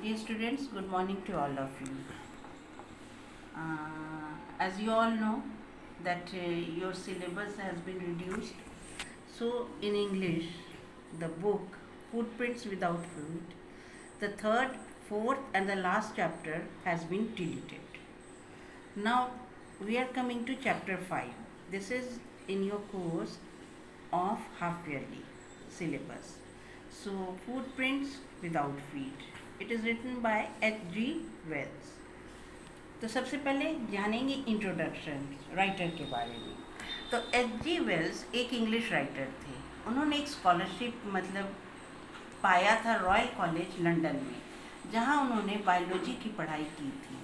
Dear students, good morning to all of you. As you all know that your syllabus has been reduced. So in English, the book Footprints Without Feet, the third, fourth and the last chapter has been deleted. Now we are coming to chapter 5. This is in your course of half yearly syllabus. So Footprints Without Feet. It is written by H.G. Wells. तो सबसे पहले जानेंगे introduction writer के बारे में। तो H.G. Wales एक English writer थे। उन्होंने एक स्कॉलरशिप पाया था रॉयल कॉलेज लंदन में, जहां उन्होंने बायोलॉजी की पढ़ाई की थी।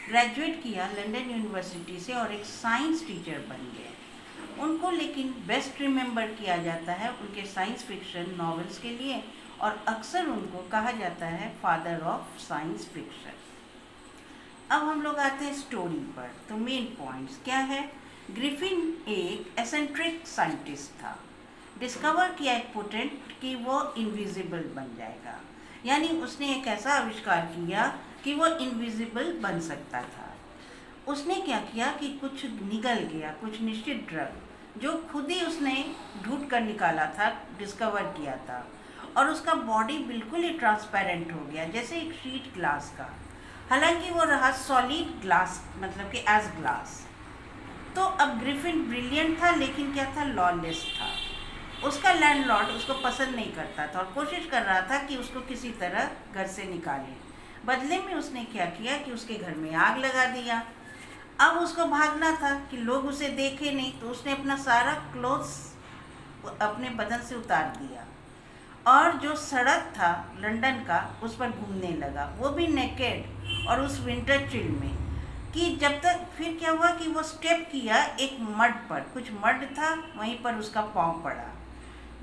ग्रेजुएट किया लंदन यूनिवर्सिटी से और एक साइंस टीचर बन गए। उनको लेकिन बेस्ट रिमेंबर किया जाता है उनके साइंस फिक्शन नॉवेल्स के लिए, और अक्सर उनको कहा जाता है फादर ऑफ साइंस फिक्शन। अब हम लोग आते हैं स्टोरी पर। तो मेन पॉइंट्स क्या है? ग्रिफिन एक एसेंट्रिक साइंटिस्ट था। डिस्कवर किया एक पोटेंट कि वो इनविजिबल बन जाएगा, यानी उसने एक ऐसा आविष्कार किया कि वो इनविजिबल बन सकता था। उसने क्या किया कि कुछ निगल गया, कुछ निश्चित ड्रग जो खुद ही उसने ढूंढ कर निकाला था, डिस्कवर किया था, और उसका बॉडी बिल्कुल ही ट्रांसपेरेंट हो गया, जैसे एक शीट ग्लास का। हालांकि वो रहा सॉलिड ग्लास, मतलब कि एज ग्लास। तो अब ग्रिफिन ब्रिलियंट था, लेकिन क्या था, लॉलेस था। उसका लैंडलॉर्ड उसको पसंद नहीं करता था और कोशिश कर रहा था कि उसको किसी तरह घर से निकाले। बदले में उसने क्या किया कि उसके घर में आग लगा दिया। अब उसको भागना था कि लोग उसे देखे नहीं, तो उसने अपना सारा क्लोथ्स अपने बदन से उतार दिया और जो सड़क था लंदन का उस पर घूमने लगा, वो भी नेकेड और उस विंटर चिल में। कि जब तक फिर क्या हुआ कि वो स्टेप किया एक मड पर, कुछ मड था वहीं पर उसका पाँव पड़ा।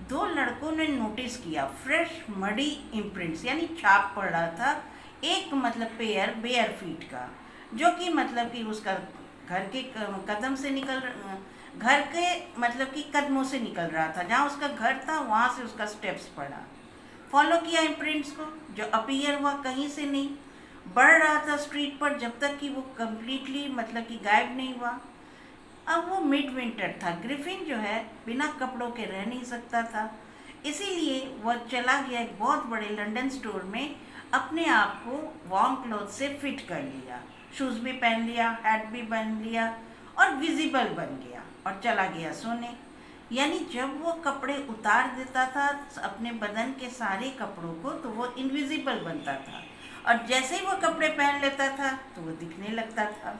दो लड़कों ने नोटिस किया फ्रेश मडी इम्प्रिंट्स, यानी छाप पड़ रहा था एक पेयर बेयर फीट का, जो कि कि उसका घर के कदम से निकल घर के कि कदमों से निकल रहा था। जहाँ उसका घर था वहाँ से उसका स्टेप्स पड़ा। फॉलो किया इम्प्रिंट्स को, जो अपीयर हुआ कहीं से नहीं, बढ़ रहा था स्ट्रीट पर जब तक कि वो कम्प्लीटली कि गायब नहीं हुआ। अब वो मिड विंटर था। ग्रिफिन जो है बिना कपड़ों के रह नहीं सकता था, इसीलिए वह चला गया एक बहुत बड़े लंदन स्टोर में, अपने आप को वार्म क्लॉथ से फिट कर लिया, शूज़ भी पहन लिया, हैट भी पहन लिया और विजिबल बन गया और चला गया सोने। यानी जब वो कपड़े उतार देता था अपने बदन के सारे कपड़ों को, तो वो इनविजिबल बनता था, और जैसे ही वो कपड़े पहन लेता था तो वो दिखने लगता था।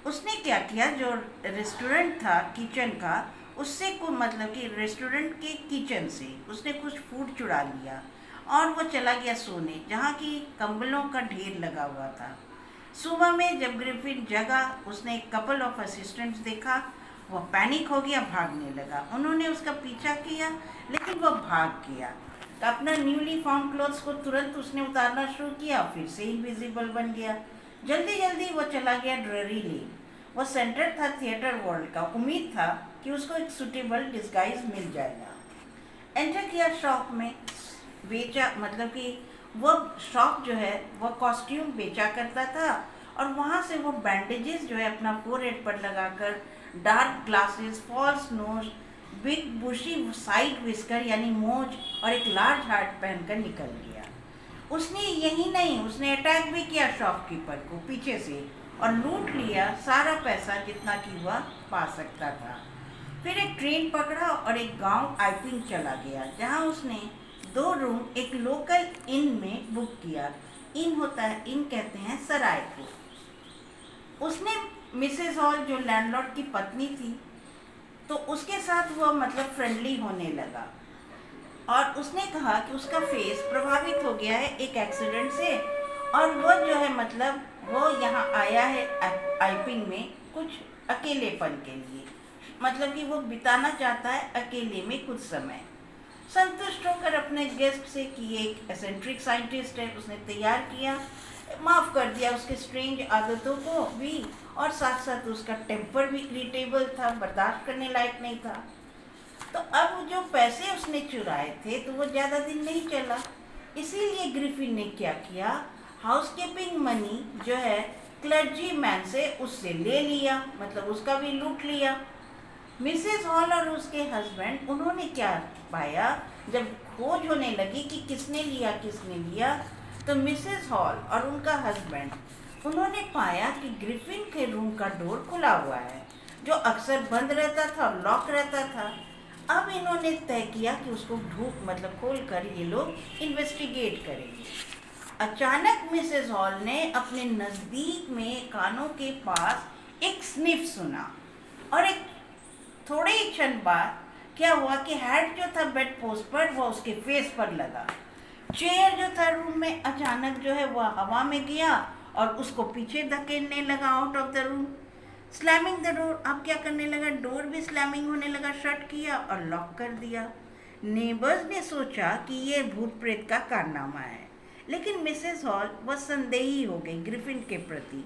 उसने क्या किया, जो रेस्टोरेंट था किचन का, उससे को कि रेस्टोरेंट के किचन से उसने कुछ फूड चुरा लिया और वो चला गया सोने, जहाँ की कंबलों का ढेर लगा हुआ था। सुबह में जब ग्रिफिन जगा, उसने एक कपल ऑफ असिस्टेंट्स देखा। वो पैनिक हो गया, भागने लगा। उन्होंने उसका पीछा किया, लेकिन वो भाग गया। तो अपना न्यूली फॉर्म क्लोथ्स को तुरंत उसने उतारना शुरू किया, फिर से इनविजिबल बन गया। जल्दी जल्दी वो चला गया ड्ररी लेन। वो सेंटर था थिएटर वर्ल्ड का। उम्मीद था कि उसको एक सुटेबल डिस्गाइज मिल जाएगा। एंटर किया शॉप में, बेचा कि वो शॉप जो है वो कॉस्ट्यूम बेचा करता था, और वहाँ से वो बैंडेजेस जो है अपना फोरहेड पर लगाकर, dark glasses, false nose, big bushy side whisker यानी मोज और एक लार्ज हार्ट पहनकर निकल गया। उसने यही नहीं, उसने अटैक भी किया शॉपकीपर को पीछे से और लूट लिया सारा पैसा जितना कि वह पा सकता था। फिर एक ट्रेन पकड़ा और एक गांव आइपिंग चला गया, जहां उसने 2 रूम एक लोकल इन में बुक किया। इन होता है, इन कहते हैं सराय को। उसने मिसेस हॉल, जो लैंडलॉर्ड की पत्नी थी, तो उसके साथ वो फ्रेंडली होने लगा, और उसने कहा कि उसका फेस प्रभावित हो गया है एक एक्सीडेंट से, और वो जो है वो यहाँ आया है आइपिंग में कुछ अकेलेपन के लिए, कि वो बिताना चाहता है अकेले में कुछ समय। संतुष्ट होकर अपने गेस्ट से कि एक एसेंट्रिक साइंटिस्ट है, उसने तैयार किया, माफ़ कर दिया उसके स्ट्रेंज आदतों को भी, और साथ साथ उसका टेम्पर भी इरिटेबल था, बर्दाश्त करने लायक नहीं था। तो अब जो पैसे उसने चुराए थे तो वो ज़्यादा दिन नहीं चला, इसीलिए ग्रिफिन ने क्या किया, हाउसकीपिंग मनी जो है क्लर्जी मैन से उससे ले लिया, मतलब उसका भी लूट लिया। मिसेस हॉल और उसके हस्बैंड उन्होंने क्या पाया, जब खोज होने लगी कि किसने लिया, तो मिसेस हॉल और उनका हस्बैंड उन्होंने पाया कि ग्रिफिन के रूम का डोर खुला हुआ है, जो अक्सर बंद रहता था और लॉक रहता था। अब इन्होंने तय किया कि उसको खोल कर ये लोग इन्वेस्टिगेट करेंगे। अचानक मिसेस हॉल ने अपने नज़दीक में कानों के पास एक स्निफ सुना, और एक थोड़े ही क्षण बाद क्या हुआ कि हैट जो था बेड पोस्ट पर वो उसके फेस पर लगा। चेयर जो था रूम में अचानक जो है वह हवा में गया और उसको पीछे धकेलने लगा out of the room. Slamming the door, अब क्या करने लगा, डोर भी स्लैमिंग होने लगा, शट किया और लॉक कर दिया। नेबर्स ने सोचा कि ये भूत प्रेत का कारनामा है, लेकिन मिसेस हॉल वह संदेही हो गई ग्रिफिन के प्रति,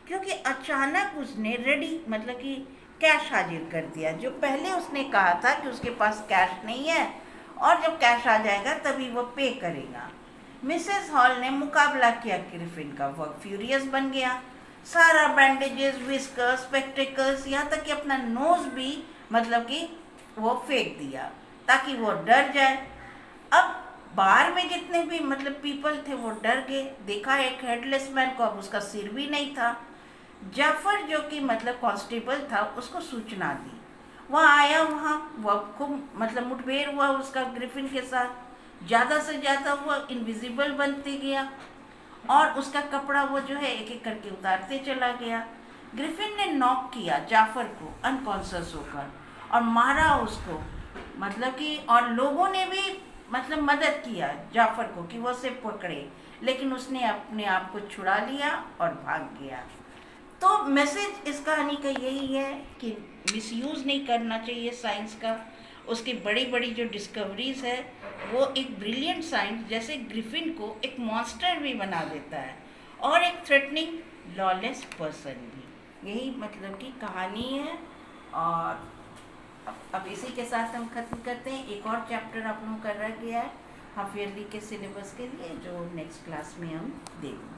क्योंकि अचानक उसने रेडी कि कैश हाजिर कर दिया। जो पहले उसने कहा था कि उसके पास कैश नहीं है और जब कैश आ जाएगा तभी वो पे करेगा। मिसेस हॉल ने मुकाबला किया ग्रिफिन का, वह फ्यूरियस बन गया। सारा बैंडेजेस, विस्कर्स, स्पेक्टिकल्स, यहाँ तक कि अपना नोज भी कि वो फेंक दिया ताकि वो डर जाए। अब बार में जितने भी पीपल थे वो डर गए। देखा एक हेडलेस मैन को, अब उसका सिर भी नहीं था। जाफर जो कि कांस्टेबल था, उसको सूचना दी। वह आया, वहाँ वह खूब मुठभेड़ हुआ उसका ग्रिफिन के साथ। ज़्यादा से ज़्यादा वह इनविजिबल बनते गया और उसका कपड़ा वो जो है एक एक करके उतारते चला गया। ग्रिफिन ने नॉक किया जाफर को अनकॉन्शियस होकर और मारा उसको, और लोगों ने भी मदद किया जाफर को कि वो उसे पकड़े, लेकिन उसने अपने आप को छुड़ा लिया और भाग गया। तो मैसेज इस कहानी का यही है कि मिसयूज़ नहीं करना चाहिए साइंस का। उसकी बड़ी बड़ी जो डिस्कवरीज है वो एक ब्रिलियंट साइंस जैसे ग्रिफिन को एक मॉन्स्टर भी बना देता है और एक थ्रेटनिंग लॉलेस पर्सन भी। यही की कहानी है। और अब इसी के साथ हम खत्म करते हैं। एक और चैप्टर आप लोगों का रह गया है हाफ ईयरली के सिलेबस के लिए, जो नेक्स्ट क्लास में हम देखेंगे।